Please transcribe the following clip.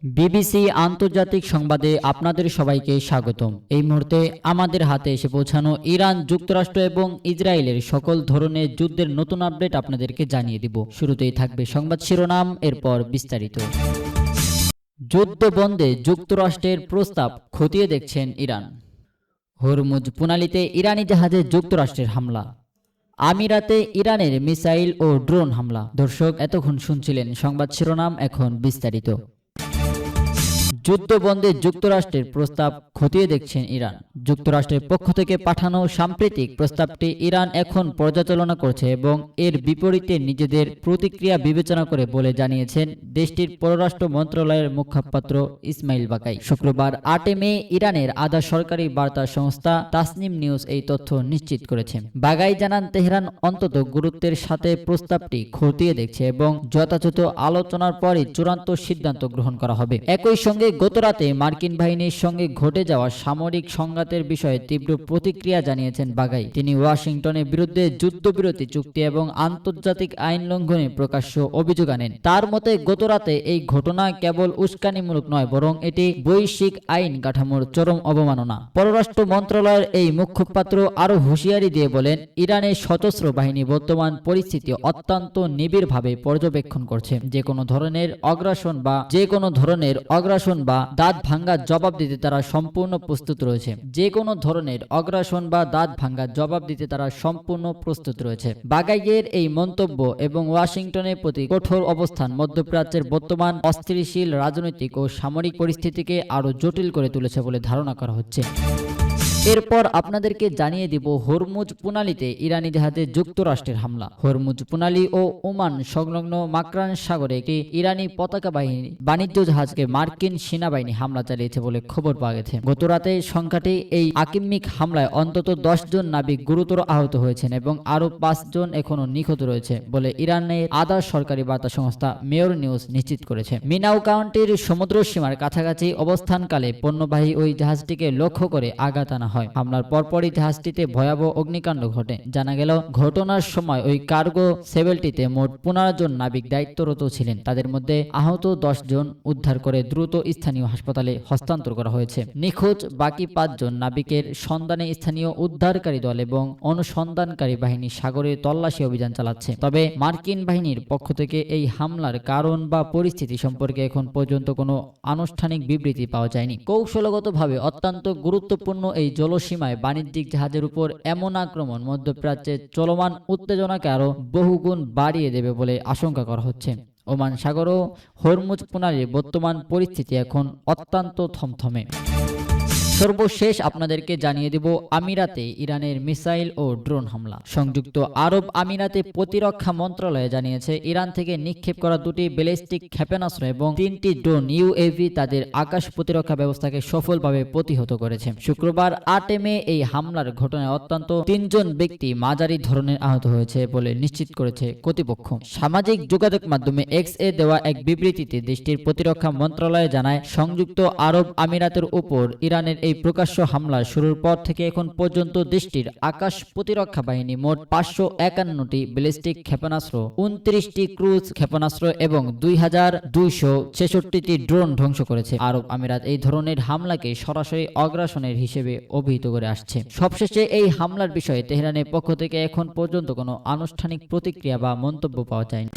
BBC আন্তর্জাতিক সংবাদে আপনাদের সবাইকে স্বাগতম। এই মুহূর্তে আমাদের হাতে এসে পৌঁছানো ইরান, যুক্তরাষ্ট্র এবং ইসরায়েলের সকল ধরনের যুদ্ধের নতুন আপডেট আপনাদেরকে জানিয়ে দিব। শুরুতেই থাকবে সংবাদ শিরোনাম, এরপর বিস্তারিত। যুদ্ধ বন্ধে যুক্তরাষ্ট্রের প্রস্তাব খতিয়ে দেখছেন ইরান। হরমুজ প্রণালীতে ইরানি জাহাজে যুক্তরাষ্ট্রের হামলা। আমিরাতে ইরানের মিসাইল ও ড্রোন হামলা। দর্শক, এতক্ষণ শুনছিলেন সংবাদ শিরোনাম, এখন বিস্তারিত। যুদ্ধবন্ধে যুক্তরাষ্ট্রের প্রস্তাব খতিয়ে দেখছেন ইরান। যুক্তরাষ্ট্রের পক্ষ থেকে পাঠানো সাম্প্রতিক প্রস্তাবটি ইরান এখন পর্যালোচনা করছে এবং এর বিপরীতে নিজেদের প্রতিক্রিয়া বিবেচনা করে বলে জানিয়েছেন দেশটির পররাষ্ট্র মন্ত্রণালয়ের মুখপাত্র ইসমাইল বাকাই। শুক্রবার 8 মে ইরানের আধা সরকারি বার্তা সংস্থা তাসনিম নিউজ এই তথ্য নিশ্চিত করেছে। বাগাই জানান, তেহরান অন্তত গুরুত্বের সাথে প্রস্তাবটি খতিয়ে দেখছে এবং যথাযথ আলোচনার পরই চূড়ান্ত সিদ্ধান্ত গ্রহণ করা হবে। একই সঙ্গে গতরাতে মার্কিন বাহিনীর সঙ্গে ঘটে যাওয়া সামরিক সংঘাতের বিষয়ে তীব্র প্রতিক্রিয়া জানিয়েছেন বাগাই। তিনি ওয়াশিংটনের বিরুদ্ধে যুদ্ধবিরতি চুক্তি এবং আন্তর্জাতিক আইন লঙ্ঘনে প্রকাশ্য অভিযোগ আনেন। তার মতে, গতরাতে এই ঘটনা কেবল উস্কানিমূলক নয়, বরং এটি বৈশ্বিক আইন কাঠামোর চরম অবমাননা। পররাষ্ট্র মন্ত্রণালয়ের এই মুখপাত্র আরও হুঁশিয়ারি দিয়ে বলেন, ইরানের সশস্ত্র বাহিনী বর্তমান পরিস্থিতি অত্যন্ত নিবিড়ভাবে পর্যবেক্ষণ করছে। যে কোনো ধরনের অগ্রাসন বা দাঁত ভাঙ্গার জবাব দিতে তারা সম্পূর্ণ প্রস্তুত রয়েছে। যে কোনো ধরনের অগ্রাসন বা দাঁত ভাঙ্গার জবাব দিতে তারা সম্পূর্ণ প্রস্তুত রয়েছে। বাগাইয়ের এই মন্তব্য এবং ওয়াশিংটনের প্রতি কঠোর অবস্থান মধ্যপ্রাচ্যের বর্তমান অস্থিতিশীল রাজনৈতিক ও সামরিক পরিস্থিতিকে আরও জটিল করে তুলেছে বলে ধারণা করা হচ্ছে। এরপর আপনাদেরকে জানিয়ে দিব হরমুজ প্রণালীতে ইরানি জাহাজে যুক্তরাষ্ট্রের হামলা। হরমুজ প্রণালী ও ওমান সংলগ্ন মাকরান সাগরে একটি ইরানি পতাকা বাহিনী বাণিজ্য জাহাজকে মার্কিন সেনাবাহিনী হামলা চালিয়েছে বলে খবর পাওয়া গেছে। গতরাতে সংখ্যাটি এই আকিম্মিক হামলায় অন্তত 10 জন নাবিক গুরুতর আহত হয়েছেন এবং আরও 5 জন এখনও নিখোঁজ রয়েছে বলে ইরানের আধা সরকারি বার্তা সংস্থা মেয়র নিউজ নিশ্চিত করেছে। মিনাও কাউন্টির সমুদ্র সীমার কাছাকাছি অবস্থানকালে পণ্যবাহী ওই জাহাজটিকে লক্ষ্য করে আঘাত আনা হয়। হামলার পরপরই জাহাজটিতে ভয়াবহ অগ্নিকাণ্ড ঘটে। জানা গেল, ঘটনার সময় ওই কার্গো সেভেলটিতে মোট 15 জন নাবিক দায়িত্বরত ছিলেন। তাদের মধ্যে আহত 10 জন উদ্ধার করে দ্রুত স্থানীয় হাসপাতালে হস্তান্তর করা হয়েছে। নিখোঁজ বাকি 5 জন নাবিকের সন্ধানে স্থানীয় উদ্ধারকারী দল এবং অনুসন্ধানকারী বাহিনী সাগরে তল্লাশি অভিযান চালাচ্ছে। তবে মার্কিন বাহিনীর পক্ষ থেকে এই হামলার কারণ বা পরিস্থিতি সম্পর্কে এখন পর্যন্ত কোনো আনুষ্ঠানিক বিবৃতি পাওয়া যায়নি। কৌশলগতভাবে অত্যন্ত গুরুত্বপূর্ণ এই জলসীমায় বাণিজ্যিক জাহাজের উপর এমন আক্রমণ মধ্যপ্রাচ্যের চলমান উত্তেজনাকে আরও বহুগুণ বাড়িয়ে দেবে বলে আশঙ্কা করা হচ্ছে। ওমান সাগর ও হরমুজ প্রণালীর বর্তমান পরিস্থিতি এখন অত্যন্ত থমথমে। সর্বশেষ আপনাদেরকে জানিয়ে দেব আমিরাতে ইরানের মিসাইল ও ড্রোন হামলা। সংযুক্ত আরব আমিরাতে প্রতিরক্ষা মন্ত্রণালয় জানিয়েছে, ইরান থেকে নিক্ষেপ করা 2টি ব্যালিস্টিক ক্ষেপণাস্ত্র এবং 3টি ড্রোন ইউএভি তাদের আকাশ প্রতিরক্ষা ব্যবস্থাকে সফলভাবে প্রতিহত করেছে। শুক্রবার 8 মে এই হামলার ঘটনায় অত্যন্ত 3 জন ব্যক্তি মাঝারি ধরনের আহত হয়েছে বলে নিশ্চিত করেছে কর্তৃপক্ষ। সামাজিক যোগাযোগ মাধ্যমে এক্স এ দেওয়া এক বিবৃতিতে দেশটির প্রতিরক্ষা মন্ত্রণালয় জানায়, সংযুক্ত আরব আমিরাতের উপর ইরানের এই প্রকাশ্য হামলা শুরুর পর থেকে এখন পর্যন্ত দেশটির আকাশ প্রতিরক্ষা বাহিনী মোট 551টি ব্যালিস্টিক ক্ষেপণাস্ত্র, 29টি ক্রুজ ক্ষেপণাস্ত্র এবং 2266টি ড্রোন ধ্বংস করেছে। আরব আমিরাত এই ধরনের হামলাকে সরাসরি অগ্রাসনের হিসেবে অভিহিত করে আসছে। সবশেষে এই হামলার বিষয়ে তেহরানের পক্ষ থেকে এখন পর্যন্ত কোনো আনুষ্ঠানিক প্রতিক্রিয়া বা মন্তব্য পাওয়া যায়নি।